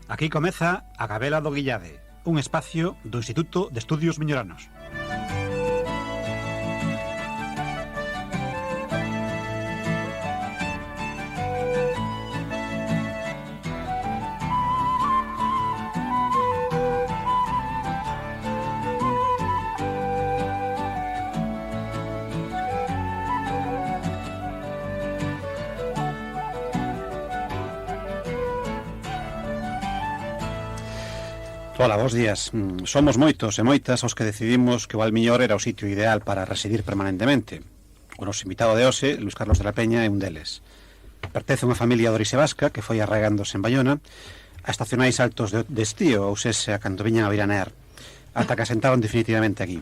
Aquí comeza a Gabela do Guillade, un espacio do Instituto de Estudios Miñoranos. Ola, bons días. Somos moitos e moitas os que decidimos que o Valmiñor era o sitio ideal para residir permanentemente. O noso invitado de hoxe, Luis Carlos de la Peña, é un deles. Pertence a unha familia de orixe vasca que foi arraigándose en Bayona a estacionais altos de estío, ou sese a cando viñan a veranear, ata que asentaron definitivamente aquí.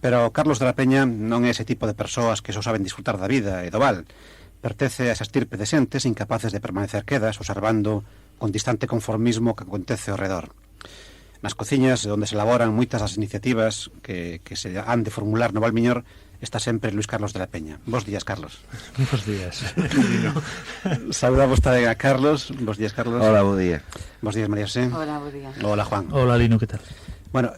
Pero Carlos de la Peña non é ese tipo de persoas que só saben disfrutar da vida e do val. Pertence a esa estirpe de xentes incapaces de permanecer quedas, observando con distante conformismo o que acontece ao redor. Nas cociñas onde se elaboran moitas das iniciativas que se han de formular no Valmiñor está sempre Luis Carlos de la Peña. Bos días, Carlos. Bos días. Saudamos tamén a Carlos. Bos días, Carlos. Hola, bo día. Bos días, María José. Hola, bo día. Hola, Juan. Hola, Lino, que tal? Bueno,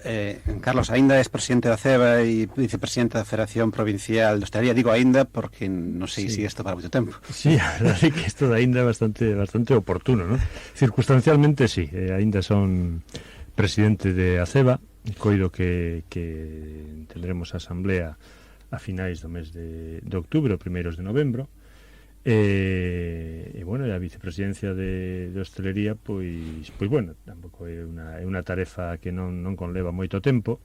Carlos, aínda és presidente da CEBA e vicepresidente da Federación Provincial de Hostalería. Digo aínda porque non sei se isto para moito tempo. Sí, a verdade é que isto de aínda é bastante oportuno, ¿no? Circunstancialmente, sí, aínda son presidente de ACEBA, coido que tendremos a asamblea a finais do mes de outubro, primeiros de novembro, e bueno, a vicepresidencia de hostelería, pois bueno, tampouco é unha tarefa que non conleva moito tempo,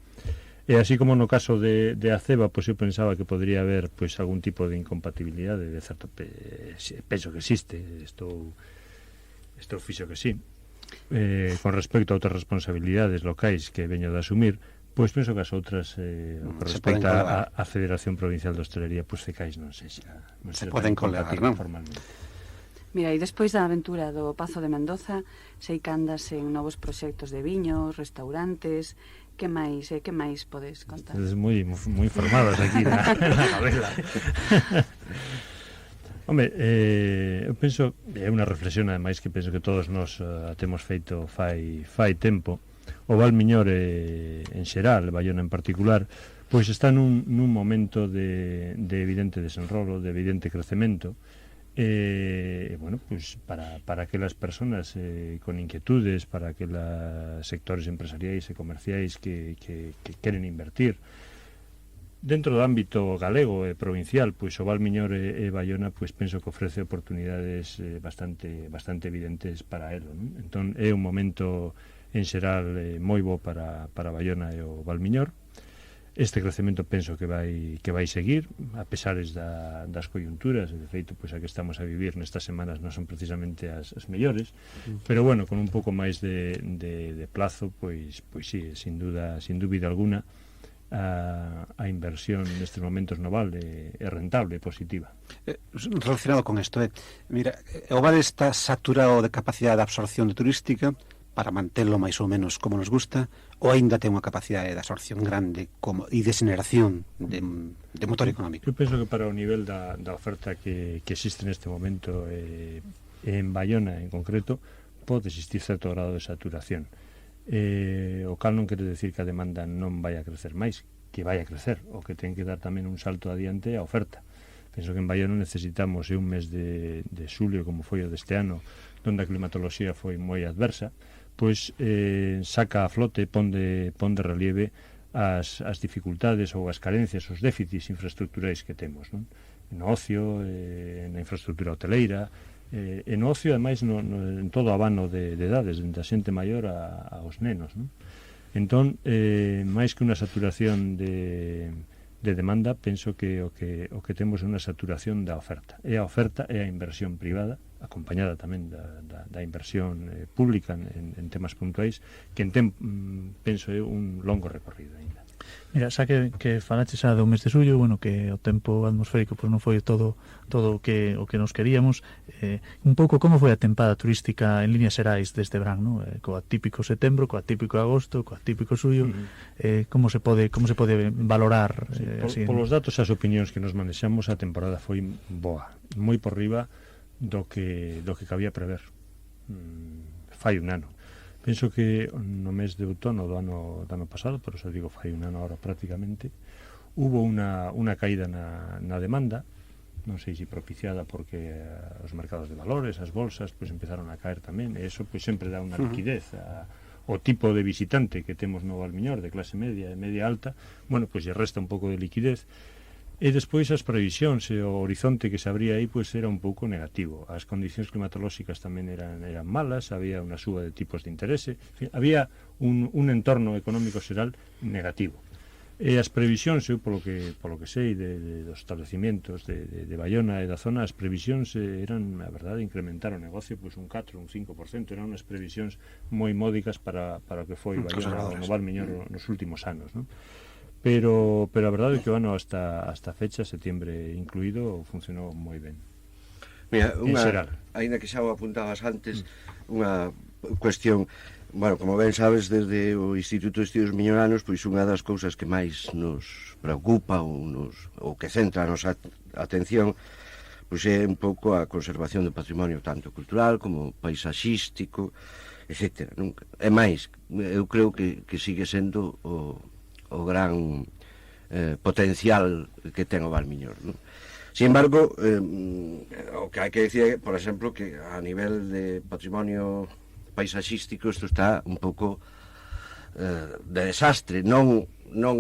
e así como no caso de ACEBA, pois eu pensaba que podría haber pois algún tipo de incompatibilidade, de certo penso que existe, estou fixo que sí. Con respecto a outras responsabilidades locais que veño de asumir, pois penso que as outras con respecto a Federación Provincial de Hostelería, pois CECAIS non se poden colegar, non? Formalmente. Mira, e despois da aventura do Pazo de Mendoza, sei que andas en novos proxectos de viños, restaurantes. Que máis podes contar? Estás moi informadas aquí na Gabela. Home, eu penso, é unha reflexión ademais que penso que todos nós temos feito fai tempo. O Valmiñor en xeral, Bayona en particular, pois está nun momento de evidente desenrolo, de evidente crecemento, e bueno, pois para aquelas persoas con inquietudes, para aquelas sectores empresariais e comerciais que queren invertir dentro do ámbito galego e provincial, pois o Valmiñor e Bayona, pois penso que ofrece oportunidades bastante evidentes para elo, non? Entón é un momento en xeral moi bo para Bayona e o Valmiñor. Este crecemento penso que vai seguir, a pesares das coyunturas, de feito, pois a que estamos a vivir nestas semanas non son precisamente as mellores, pero bueno, con un pouco máis de plazo, pois sí, sin dúbida alguna, a inversión nestes momentos no Val é rentable e positiva. Relacionado con isto, mira, o Val está saturado de capacidade de absorción turística para mantelo máis ou menos como nos gusta, ou aínda ten unha capacidade de absorción grande e de xeneración de motor económico? Eu penso que para o nivel da oferta que existe neste momento en Bayona en concreto, pode existir certo grado de saturación. O cal non quere decir que a demanda non vai a crecer máis, que vai a crecer, o que ten que dar tamén un salto adiante a oferta. Penso que en Bayona necesitamos un mes de xulio, como foi o deste ano, onde a climatoloxía foi moi adversa, pois saca a flote, pon de relieve as dificultades ou as carencias, os déficits infraestructurais que temos, non? No ocio, na infraestructura hoteleira, e no ocio, ademais, en todo o abano de edades, da xente maior aos nenos, non? Entón, máis que unha saturación de demanda, penso que o que temos é unha saturación da oferta. E a oferta é a inversión privada, acompañada tamén da inversión pública en temas puntuais, que penso é un longo recorrido ainda. Mira, xa que falaches xa do mes de xullo, bueno, que o tempo atmosférico pois non foi todo o que nos queríamos, un pouco como foi a tempada turística en líneas xerais deste verán, no? Coa típico setembro, coa típico agosto, coa típico xullo, como se pode valorar? Sí, polos datos e as opinións que nos manexamos, a temporada foi boa, moi por riba do que cabía prever fai un ano. Penso que no mes de outono do ano pasado, por eso digo fai un ano ahora prácticamente, hubo unha caída na demanda, non sei se propiciada porque os mercados de valores, as bolsas, pois empezaron a caer tamén, e eso pois sempre dá unha liquidez o tipo de visitante que temos no Valmiñor, de clase media e media alta, bueno, pois lle resta un pouco de liquidez. E despois as previsións e o horizonte que se abría aí pois era un pouco negativo. As condicións climatolóxicas tamén eran malas, había unha suba de tipos de interese, en fin, había un entorno económico xeral negativo. E as previsións, eu polo que sei dos establecimientos de Baiona e da zona, as previsións eran, a verdade, incrementar o negocio pois un 4, un 5%, eran unhas previsións moi módicas para o que foi Baiona no Valmiñor nos últimos anos, non? Pero a verdade é que o ano hasta fecha, setembro incluído, funcionou moi ben. Mira, ainda que xa o apuntabas antes, unha cuestión, bueno, como ben sabes, desde o Instituto de Estudios Miñoranos, pois unha das cousas que máis nos preocupa ou que centra a nosa atención, pois é un pouco a conservación do patrimonio tanto cultural como paisaxístico, etc. É máis, eu creo que sigue sendo o gran potencial que ten o Valmiñor, non? Sin embargo, o que hai que decir, por exemplo, que a nivel de patrimonio paisaxístico isto está un pouco de desastre. Non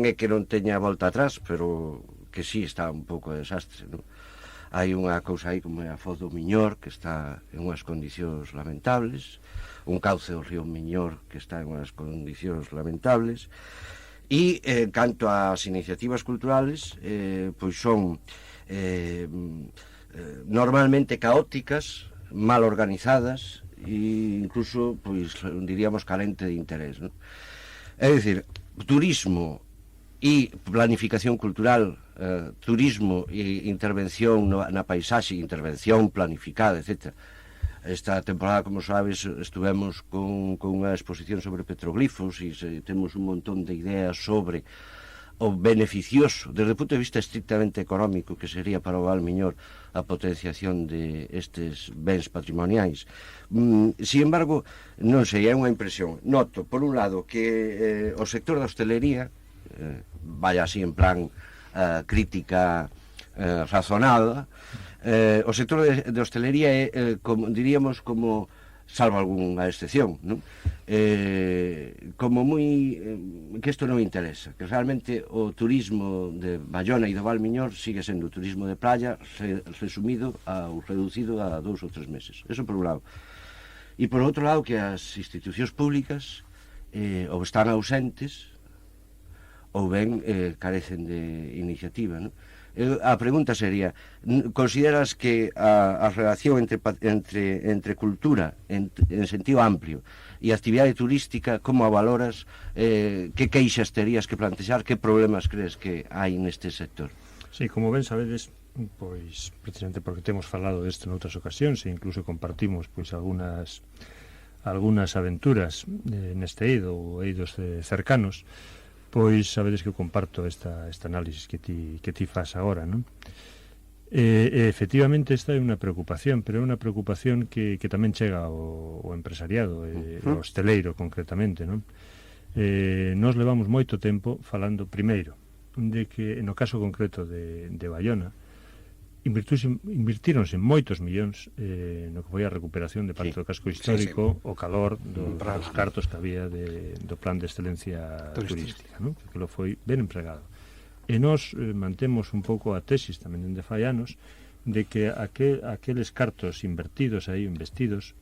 é que non teña volta atrás, pero que sí está un pouco de desastre, non? Hai unha cousa aí como é a Foz do Miñor, que está en unhas condicións lamentables, un cauce do río Miñor que está en unhas condicións lamentables. E canto ás iniciativas culturales, pois son normalmente caóticas, mal organizadas e incluso, pois, diríamos, carente de interés, non? É dicir, turismo e planificación cultural, turismo e intervención na paisaxe, intervención planificada, etc. Esta temporada, como sabes, estuvemos con unha exposición sobre petroglifos e temos un montón de ideas sobre o beneficioso, desde o punto de vista estrictamente económico, que sería para o Valmiñor a potenciación de estes bens patrimoniais. Sin embargo, non sei, é unha impresión. Noto, por un lado, que o sector da hostelería, vaya así en plan crítica razonada, o sector de hostelería é, diríamos, como, salvo algunha excepción, non? Como moi que isto non interesa, que realmente o turismo de Baiona e do Valmiñor sigue sendo o turismo de playa resumido ou reducido a 2 ou 3 meses. Eso por un lado. E por outro lado, que as institucións públicas ou están ausentes ou ben carecen de iniciativa, non? A pregunta sería, consideras que a relación entre cultura en sentido amplio e actividade turística, como a valoras, que queixas terías que plantexar, que problemas crees que hai neste sector? Sí, como ben sabedes, pois precisamente porque temos falado desto noutras ocasións e incluso compartimos pois algunhas aventuras neste eido ou eidos cercanos, pois sabedes que eu comparto esta análisis que ti faz agora, non? Efectivamente esta é unha preocupación, pero é unha preocupación que tamén chega ao empresariado, ao hosteleiro concretamente, non? Nos levamos moito tempo falando primeiro de que no caso concreto de Baiona invirtíronse moitos millóns no que foi a recuperación de parte do casco histórico, o calor dos cartos que había do plan de excelencia turística, non? Que lo foi ben empregado. E nós mantemos un pouco a tesis tamén dende fai anos de que aqueles cartos invertidos aí, investidos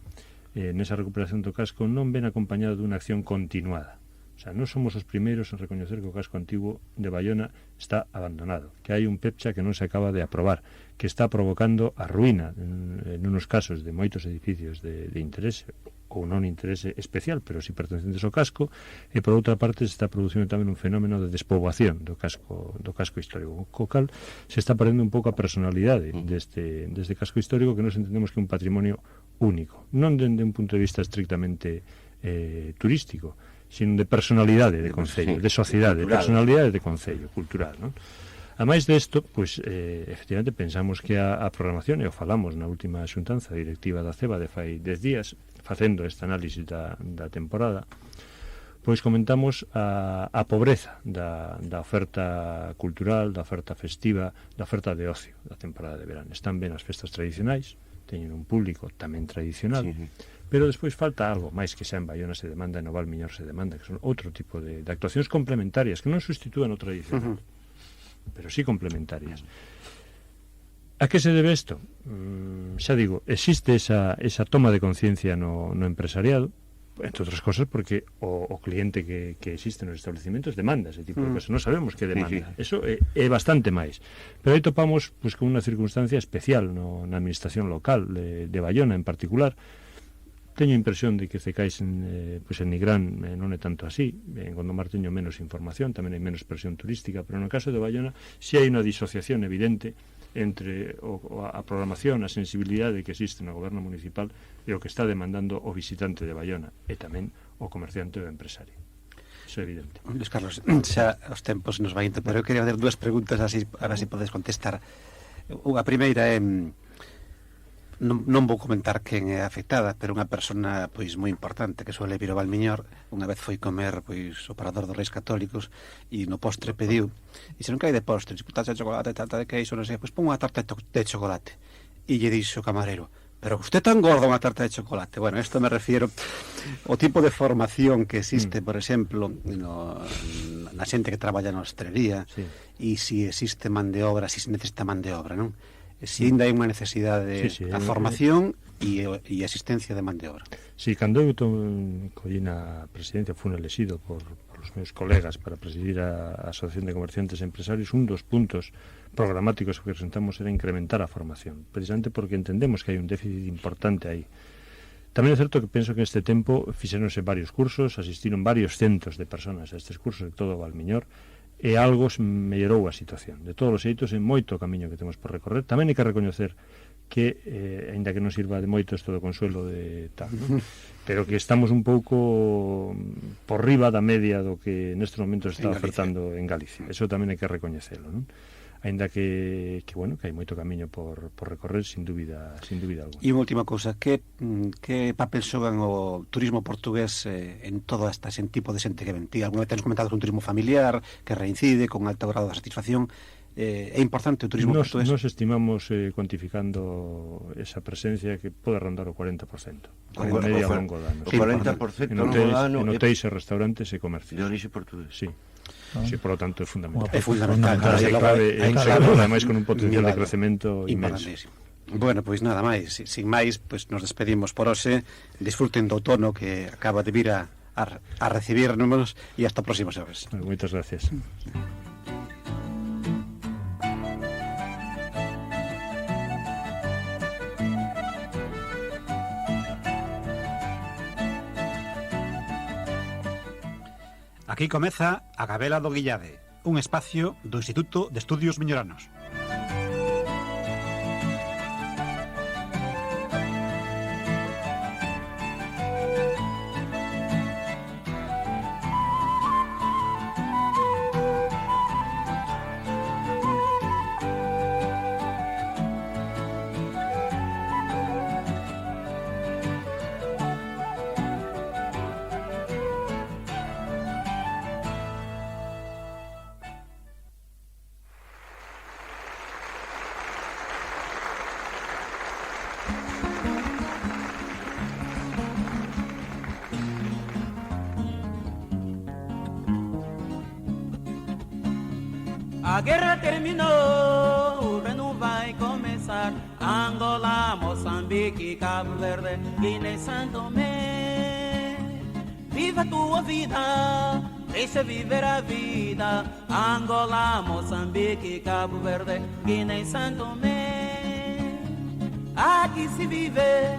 nesa recuperación do casco non ven acompañado dunha acción continuada. O sea, non somos os primeiros en recoñecer que o casco antigo de Baiona está abandonado, que hai un PEPCHA que non se acaba de aprobar, que está provocando a ruína en unos casos de moitos edificios de interese ou non interese especial, pero si pertencentes ao casco, e por outra parte se está producindo tamén un fenómeno de despoboación do casco histórico, co cal se está perdendo un pouco a personalidade deste casco histórico, que nos entendemos que é un patrimonio único, non dende un punto de vista estrictamente turístico, sino de personalidade de concello, de sociedade, de personalidade de concello, cultural, non? A máis desto, pois, efectivamente, pensamos que a programación, e o falamos na última xuntanza directiva da CEBA de fai 10 días, facendo este análisis da temporada, pois comentamos a pobreza da oferta cultural, da oferta festiva, da oferta de ocio da temporada de verano. Están ben as festas tradicionais, teñen un público tamén tradicional, pero despois falta algo máis que xa en Baiona se demanda, en Valmiñor se demanda, que son outro tipo de actuacións complementarias, que non sustitúan o tradicional, pero sí complementarias. A que se debe isto? Xa digo, existe esa toma de conciencia no empresariado, entre outras cosas porque o cliente que existe nos establecimentos demanda ese tipo de cosas. Non sabemos que demanda. Eso é bastante máis. Pero aí topamos con unha circunstancia especial na administración local de Baiona en particular. Teño a impresión de que Cecais en Nigrán non é tanto así. En Gondomar teño menos información, tamén hai menos presión turística, pero no caso de Baiona si hai unha disociación evidente entre a programación, a sensibilidade que existe no goberno municipal e o que está demandando o visitante de Baiona e tamén o comerciante ou empresario. Iso é evidente. Luis Carlos, xa os tempos nos vai indo, pero eu quería fazer dúas preguntas así, a ver se podes contestar. A primeira é non vou comentar quen é afectada, pero unha persona pois moi importante que suele vir ao Valmiñor, unha vez foi comer pois o parador dos Reis Católicos e no postre pediu, e se non cae de postre, tarta de chocolate, tarta de queixo, non sei, pois pon unha tarta de chocolate. E lle dixo o camarero, pero usted tan gordo unha tarta de chocolate. Bueno, isto me refiero ao tipo de formación que existe, por exemplo, na xente que traballa na hostelería, e si existe man de obra, si se necesita man de obra, non? Si ainda hai unha necesidade de formación e asistencia de man de obra. Si, cando eu collín a presidencia, fui elexido por os meus colegas para presidir a Asociación de Comerciantes e Empresarios, un dos puntos programáticos que presentamos era incrementar a formación, precisamente porque entendemos que hai un déficit importante aí. Tamén é certo que penso que neste tempo fixéronse varios cursos, asistiron varios centos de personas a estes cursos de todo o Valmiñor, e algo mellorou a situación. De todos os xeitos, é moito o camiño que temos por recorrer. Tamén hai que recoñecer que, aínda que non sirva de moito isto do consuelo de tal, ¿no? Pero que estamos un pouco por riba da media do que nestes momentos está ofertando en Galicia. Eso tamén hai que recoñecelo, non? Aínda que bueno, que hai moito camiño por recorrer, sin dúbida alguna. E unha última cousa, que papel xogan o turismo portugués en todo este tipo de xente que ven? Ti alguna vez tens comentado un turismo familiar que reincide con alto grado de satisfacción. É importante o turismo portugués? Nos estimamos cuantificando esa presencia que pode rondar o 40%. En media ao longo do ano. O 40% ao longo do ano en hotéis e restaurantes e comercios. De orixe portugués. Sí. Sí, por lo tanto é fundamental. É fundamental. É un sector, ademais, con un potencial de crecemento inmenso. Bueno, pois nada máis. Sin máis, pois nos despedimos por hoxe. Disfruten do outono que acaba de vir a recibirnos e hasta o próximo xoves. Moitas gracias. Aquí comeza a Gabela do Guillade, un espacio do Instituto de Estudios Miñoranos. A guerra terminou, o reino vai começar. Angola, Moçambique, Cabo Verde, Guiné e São Tomé. Viva a tua vida, deixa viver a vida. Angola, Moçambique, Cabo Verde, Guiné e São Tomé. Aqui se vive,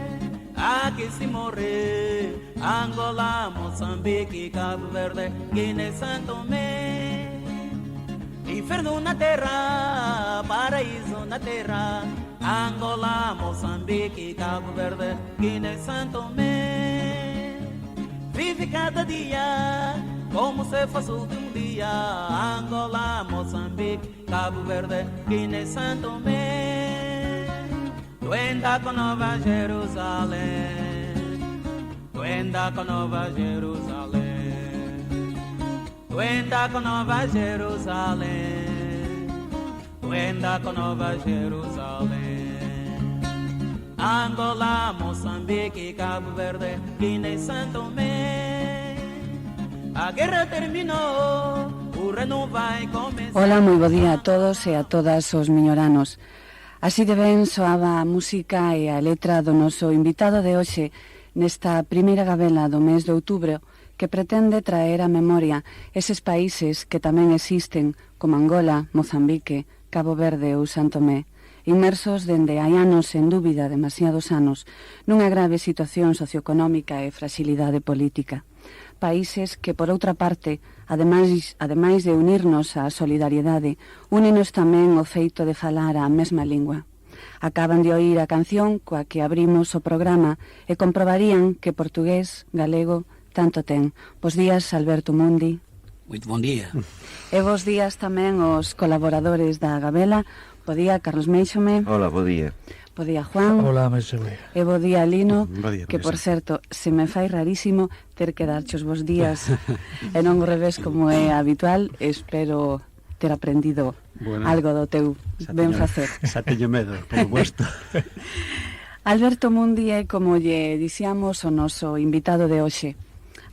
aqui se morre. Angola, Moçambique, Cabo Verde, Guiné e São Tomé. Inferno na terra, paraíso na terra. Angola, Moçambique, Cabo Verde, Guiné e São Tomé. Vive cada dia como se fosse o último dia. Angola, Moçambique, Cabo Verde, Guiné e São Tomé. Tu anda com Nova Jerusalém. anda com Nova Jerusalém, tu anda com Nova Jerusalém, tu anda com Nova Jerusalém. Angola, Moçambique, Cabo Verde, Guiné e Santo Tomé. A guerra terminou, o reino vai começar. Hola, moi bo día a todos e a todas os miñoranos. Así de ben soaba a música e a letra do noso invitado de hoxe nesta primeira gabela do mes de outubro que pretende traer a memoria eses países que tamén existen como Angola, Mozambique, Cabo Verde ou Santo Tomé, inmersos dende hai anos, sen dúbida, demasiados anos, nunha grave situación socioeconómica e fragilidade política. Países que, por outra parte, ademais de unirnos á solidariedade, únenos tamén o feito de falar a mesma lingua. Acaban de oír a canción coa que abrimos o programa e comprobarían que portugués, galego, tanto ten. Bos días, Alberto Mundi. Muito bom dia. E bos días tamén os colaboradores da Gabela. Bo día, Carlos Meixome. Hola, bo día. Bo día, Juan. Hola, Meseu. E bo día, Lino, Bo día, que, por profesor. certo, se me fai rarísimo ter que darche os bos días e non ao revés como é habitual. Espero ter aprendido algo do teu ben facer. Xa teño medo, por supuesto. Alberto Mundi é, como lle dixíamos, o noso invitado de hoxe.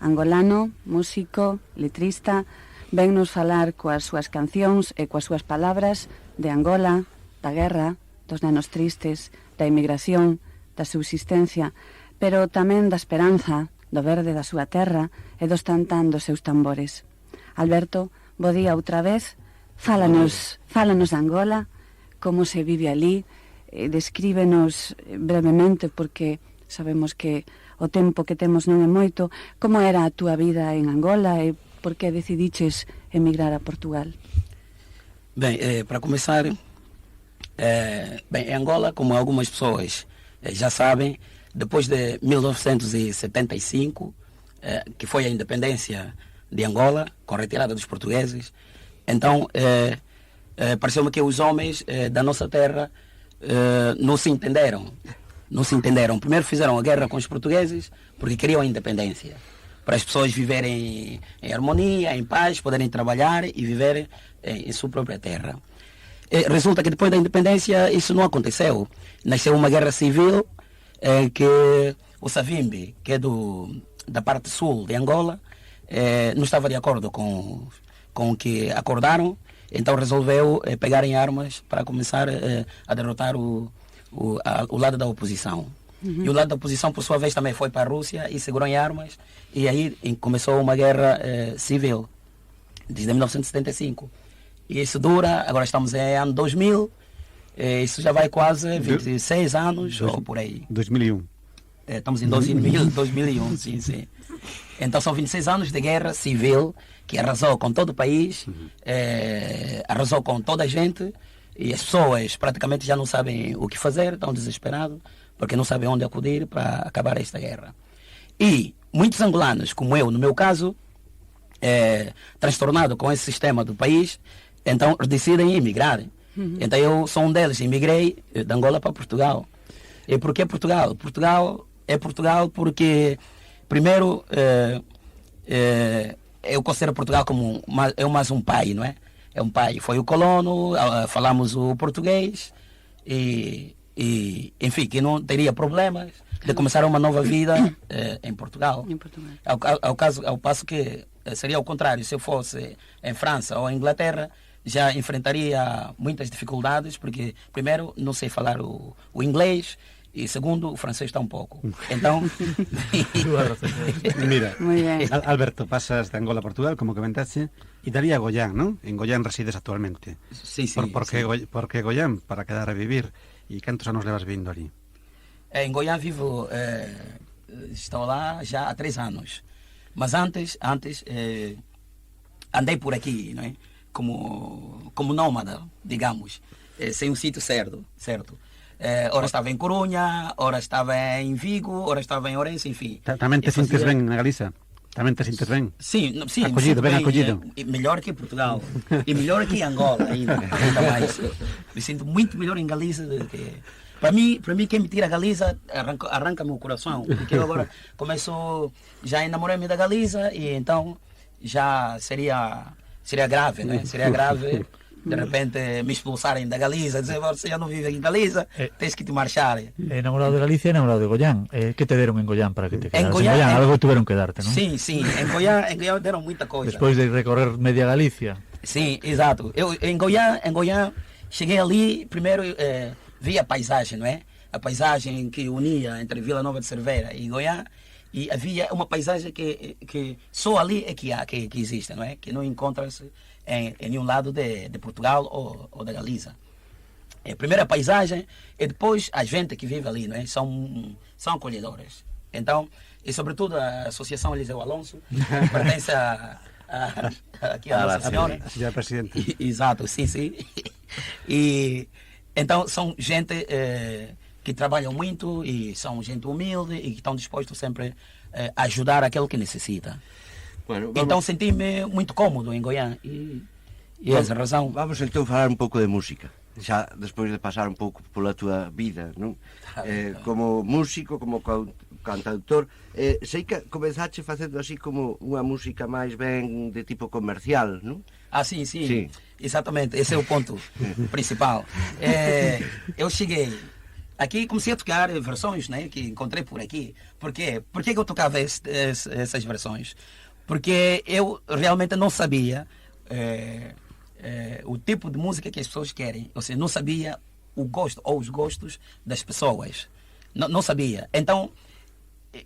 Angolano, músico, letrista, vennos falar coas súas cancións e coas súas palabras de Angola, da guerra, dos nenos tristes, da emigración, da subsistencia, pero tamén da esperanza, do verde da súa terra e dos tantán dos seus tambores. Alberto, bo día outra vez, fálanos de Angola, como se vive ali, descríbenos brevemente, porque sabemos que o tempo que temos non é moito, como era a túa vida en Angola e por que decidiches emigrar a Portugal? Bem, para começar, em Angola, como algumas pessoas já sabem, depois de 1975, que foi a independência de Angola, com a retirada dos portugueses, então pareceu-me que os homens da nossa terra não se entenderam. Primeiro fizeram a guerra com os portugueses porque queriam a independência, para as pessoas viverem em harmonia, em paz, poderem trabalhar e viver em sua própria terra. Resulta que depois da independência isso não aconteceu. Nasceu uma guerra civil que o Savimbi, que é da parte sul de Angola, não estava de acordo com o que acordaram, então resolveu pegar em armas para começar a derrotar o lado da oposição. E o lado da oposição, por sua vez, também foi para a Rússia e segurou em armas, e aí começou uma guerra civil, desde 1975. E isso dura, agora estamos em ano 2000, isso já vai quase 26 anos, ou por aí. 2001. Estamos em 2001, sim. Então são 26 anos de guerra civil, que arrasou com todo o país, arrasou com toda a gente, e as pessoas praticamente já não sabem o que fazer, estão desesperados, porque não sabem onde acudir para acabar esta guerra. E muitos angolanos, como eu, no meu caso, transtornado com esse sistema do país, então decidem emigrar. Então eu sou um deles, emigrei de Angola para Portugal. E por que Portugal? Portugal é Portugal porque, primeiro, eu considero Portugal como mais um pai, não é? É um pai, foi o colono, falamos o português e enfim, que não teria problemas de começar uma nova vida em Portugal. Ao passo que seria o contrário, se eu fosse em França ou em Inglaterra, já enfrentaria muitas dificuldades, porque primeiro não sei falar o inglês e segundo o francês está um pouco. Então, Mira, Alberto, pasas de Angola a Portugal, como comentaste, y daría a Goián, ¿no? En Goián resides actualmente. Sí. ¿Por qué Goián? Para quedar a vivir. ¿Y cuántos años levas vivindo ali? Em Goiás vivo, estou lá já há 3 anos. Mas antes andei por aqui, não é? Como nómada, digamos, sem um sítio certo. Ora estava em Corunha, ora estava em Vigo, ora estava em Ourense, enfim. Também te sintes bem na Galiza? Também te sintes bem? Sim, acolhido, bem acolhido. Melhor que em Portugal. E melhor que em Angola ainda mais. Me sinto muito melhor em Galiza do que Para mim, quem me tira a Galiza arranca meu coração. Porque eu agora começo, já enamorei-me da Galiza e então já seria grave, né? Seria grave, de repente, me expulsarem da Galiza, dizer, você já não vive em Galiza, tens que te marchar. Enamorado de Galicia, enamorado de Goián. ¿Qué te dieron en Goián para que te quedaras en Goián? Algo tuvieron que darte, ¿no? Sim, en Goián deram muita coisa. Después de recorrer media Galicia. Sim, exato. Eu em Goiás cheguei ali, primeiro vi a paisagem, não é? A paisagem que unia entre Vila Nova de Cerveira e Goiás, e havia uma paisagem que só ali é que existe, não é? Que não encontra-se em nenhum lado de Portugal ou da Galiza. É a primeira paisagem e depois a gente que vive ali, não é? São acolhedoras. Então, e sobretudo a Associação Eliseu Alonso, que pertence aqui a Nossa Senhora. Senhora Presidente. Exato, sim. E então são gente que trabalham muito e são gente humilde e que estão dispostos sempre a ajudar aquele que necessita. Bueno, Então senti-me muito cômodo em Goiás e essa razão. Vamos então falar un pouco de música. Xa despois de pasar un pouco pola túa vida, non? Como músico, como cantautor, sei que comezaste facendo así como unha música máis ben de tipo comercial, non? Sim. Exatamente, esse é o ponto principal. Eu cheguei aqui, comecei a tocar versões, né, que encontrei por aqui. Por quê? Por que eu tocava essas versões? Porque eu realmente não sabia o tipo de música que as pessoas querem. Ou seja, não sabia o gosto ou os gostos das pessoas. Não sabia. Então,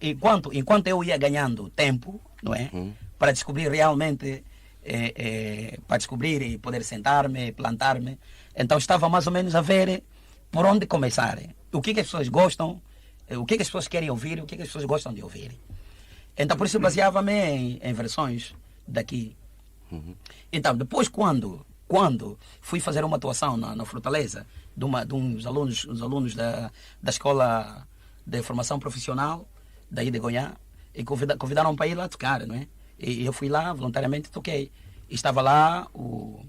enquanto eu ia ganhando tempo, não é? Para descobrir realmente, para descobrir e poder sentar-me, plantar-me, então estava mais ou menos a ver por onde começar. O que as pessoas gostam, o que as pessoas querem ouvir, o que as pessoas gostam de ouvir. Então, por isso, eu baseava-me em versões daqui. Então, depois, quando fui fazer uma atuação na Fortaleza, de uns alunos da Escola de Formação Profissional, daí de Goiás, e convidaram para ir lá tocar, não é? E eu fui lá, voluntariamente toquei. E estava lá o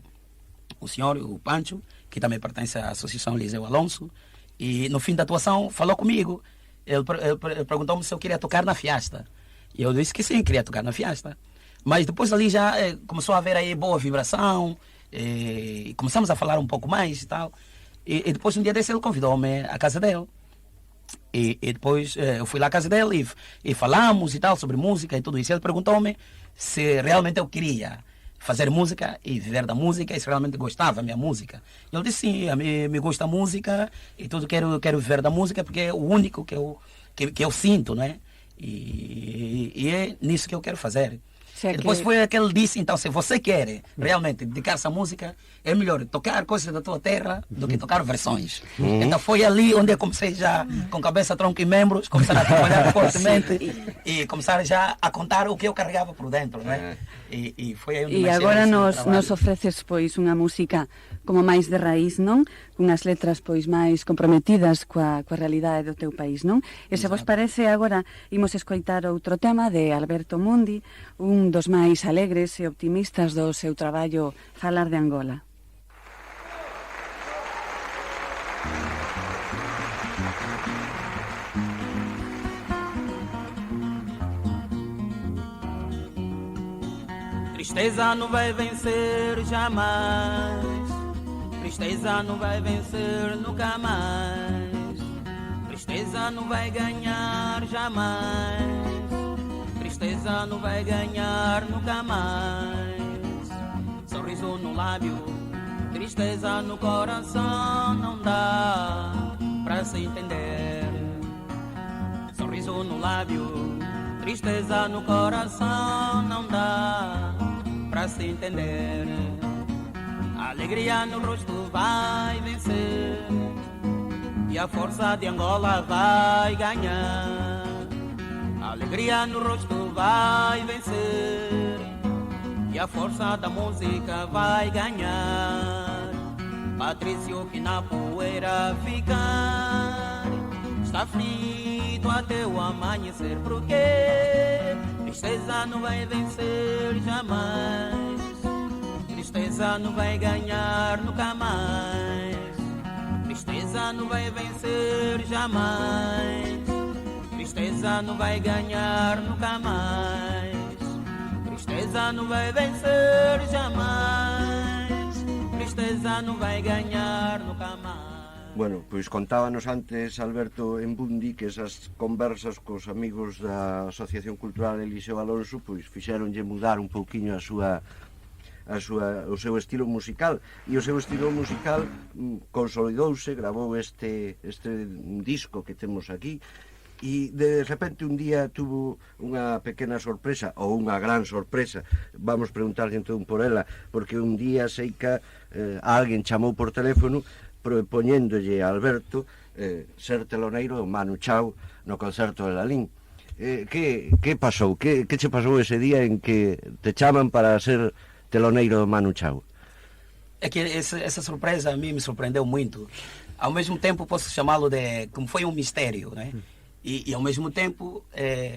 senhor, o Pancho, que também pertence à Associação Eliseu Alonso, e no fim da atuação falou comigo. Ele perguntou-me se eu queria tocar na fiesta. E eu disse que sim, queria tocar na fiesta. Mas depois ali já começou a haver aí boa vibração, e começamos a falar um pouco mais e tal. E depois um dia desse ele convidou-me à casa dele. E depois eu fui lá à casa dele e falamos e tal sobre música e tudo isso. Ele perguntou-me se realmente eu queria fazer música e viver da música, e se realmente gostava da minha música. E eu disse sim, a mim me gusta a música e tudo, quero viver da música porque é o único que eu sinto, não é? E é nisso que eu quero fazer. E depois foi que ele disse, então, se você quer realmente dedicar-se à música, é melhor tocar coisas da tua terra do que tocar versões. Então foi ali onde eu comecei já, com cabeça, tronco e membros, começar a trabalhar fortemente e começar já a contar o que eu carregava por dentro, não é? E foi aí onde e agora nos ofreces, pois, unha música como máis de raíz, non? Unhas letras, pois, máis comprometidas coa realidade do teu país, non? E se vos parece, agora imos escoitar outro tema de Alberto Mundi, un dos máis alegres e optimistas do seu traballo Falar de Angola. Tristeza não vai vencer jamais. Tristeza não vai vencer nunca mais. Tristeza não vai ganhar jamais. Tristeza não vai ganhar nunca mais. Sorriso no lábio, tristeza no coração, não dá pra se entender. Sorriso no lábio, tristeza no coração, não dá pra se entender. A alegria no rosto vai vencer e a força de Angola vai ganhar. A alegria no rosto vai vencer e a força da música vai ganhar. Patrício que na poeira ficar está aflito até o amanhecer, porque tristeza não vai vencer jamais. Tristeza não vai ganhar nunca mais. Tristeza tristeza não vai vencer jamais. Tristeza não vai ganhar nunca mais. Tristeza não vai vencer jamais. Tristeza não vai ganhar nunca mais. Bueno, pois contábanos antes Alberto en Bundi que esas conversas cos amigos da Asociación Cultural Eliseo Alonso pois fixeronlle mudar un pouquiño o seu estilo musical, e o seu estilo musical consolidouse, gravou este disco que temos aquí, e de repente un día tuvo unha pequena sorpresa ou unha gran sorpresa, vamos preguntarlle entón por ela, porque un día sei que alguén chamou por teléfono propoñéndolle a Alberto ser teloneiro do Manu Chao no concerto de Lalín. Que pasou? Que che pasou ese día en que te chaman para ser teloneiro do Manu Chao? É que essa surpresa a mim me surpreendeu muito. Ao mesmo tempo posso chamá-lo de como foi um mistério, né? E ao mesmo tempo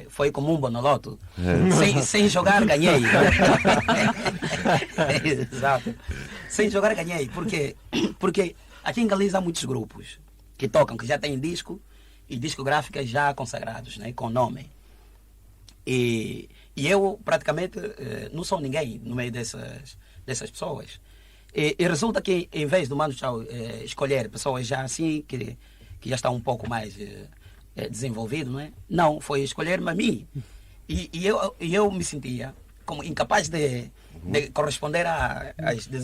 foi como um bonoloto. Sem jogar ganhei. Exato. Sem jogar ganhei. Porque aqui em Galiza há muitos grupos que tocam, que já têm disco e discográficas já consagrados, né? Com nome. E eu praticamente não sou ninguém no meio dessas pessoas. E resulta que em vez do Manu Chao escolher pessoas já assim que já estão um pouco mais desenvolvido, não é? Não, foi escolher-me a mim. E eu me sentia como incapaz de corresponder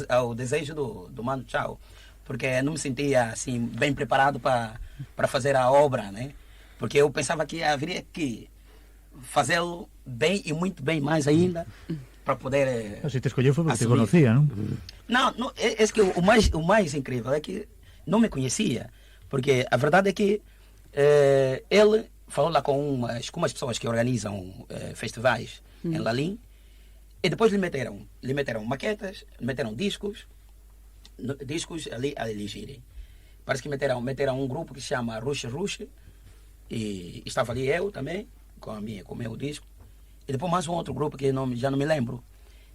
ao desejo do Manu Chao, porque não me sentia assim bem preparado para fazer a obra, né? Porque eu pensava que haveria que fazê-lo bem e muito bem mais ainda para poder Se te escolheu foi porque te assumir. conocía, não? Não, é que o mais incrível é que não me conhecia, porque a verdade é que ele falou lá com umas pessoas que organizam festivais em Lalín, e depois lhe meteram maquetas, meteram discos ali a elegirem. Parece que meteram um grupo que se chama Rush, e estava ali eu também, com o meu disco, e depois mais um outro grupo que já não me lembro.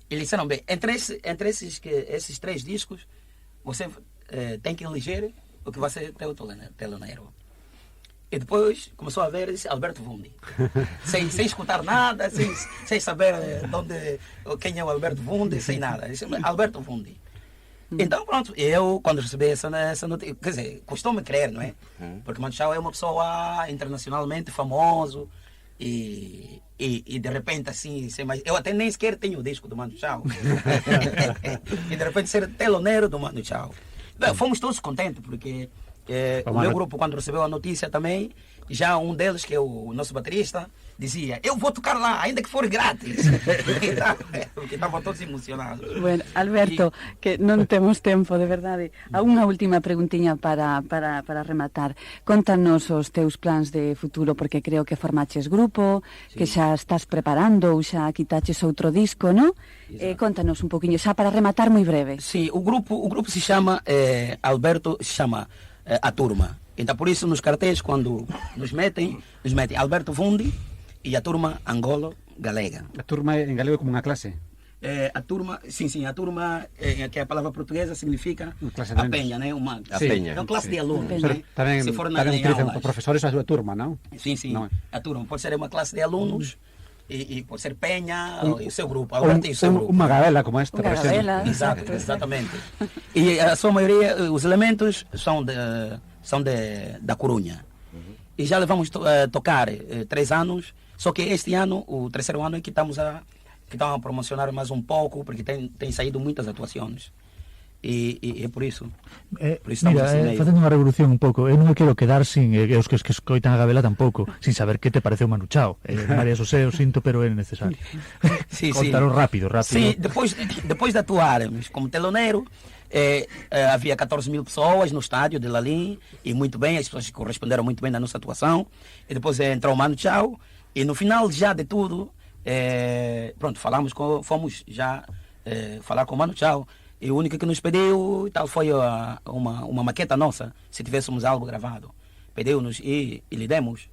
Eles disseram, bem, entre esses 3 discos, você tem que eleger o que vai ser teu teloneiro. E depois começou a ver esse Alberto Vundi. sem escutar nada, sem saber quem é o Alberto Vundi, sem nada. Disse, Alberto Vundi. Então, pronto, eu, quando recebi essa notícia, quer dizer, custou-me crer, não é? Porque Manu Chao é uma pessoa internacionalmente famoso e de repente, assim, eu até nem sequer tenho o disco do Manu Chao. E de repente ser teloneiro do Manu Chao. Bem, fomos todos contentes, porque o meu grupo, quando recebeu a notícia também, já um deles, que é o nosso baterista, dizia, eu vou tocar lá, ainda que for grátis. Porque estavam todos emocionados. Bueno, Alberto, que non temos tempo, de verdade. A unha última preguntiña para rematar. Contanos os teus plans de futuro, porque creo que formaches grupo, que xa estás preparando ou xa quitaches outro disco, non? Contanos un poquinho, xa para rematar moi breve. Sí, o grupo se chama Alberto, se chama A Turma. Então, por isso, nos cartéis, quando nos metem Alberto Vundi e a turma Angolo Galega. A turma en galego é como unha clase. A turma, sim, a turma, que a palavra portuguesa significa a penha, né? A peña. É uma classe de alunos, Pero né? tamén Se for na utilizan profesores a súa turma, non? Sim, Non. a turma pode ser uma classe de alunos e pode ser penha e o seu grupo, Ou Alberto e o seu grupo. unha gabela como esta, Unha por exemplo. gabela. Exato, Exacto. exatamente. E a sua maioria, os elementos são da Corunha. E já levamos a tocar 3 anos, só que este ano, o 3º ano, é que estamos a promocionar mais um pouco, porque tem saído muitas atuações. E é por isso. Estamos Mira, assim meio. facendo unha revolución un pouco, eu non me quero quedar sin, os que escoitan a Gabela tampouco, sin saber que te pareceu Manu Chao. María José, o sinto, pero é necesario. Sí, Contaron rápido. Sim, depois de atuarmos como teloneiro, havia 14.000 pessoas no estádio de Lalín, e muito bem, as pessoas corresponderam muito bem na nossa atuação. E depois entrou o Manu Chao, e no final já de tudo, pronto, fomos já falar com o Manu Chao. E o único que nos pediu tal foi uma maqueta nossa, se tivéssemos algo gravado. Pediu-nos e lhe demos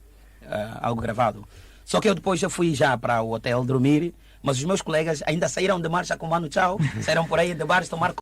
algo gravado. Só que eu depois já fui para o hotel dormir, mas os meus colegas ainda saíram de marcha com o Manu Chao, saíram por aí de bares tomar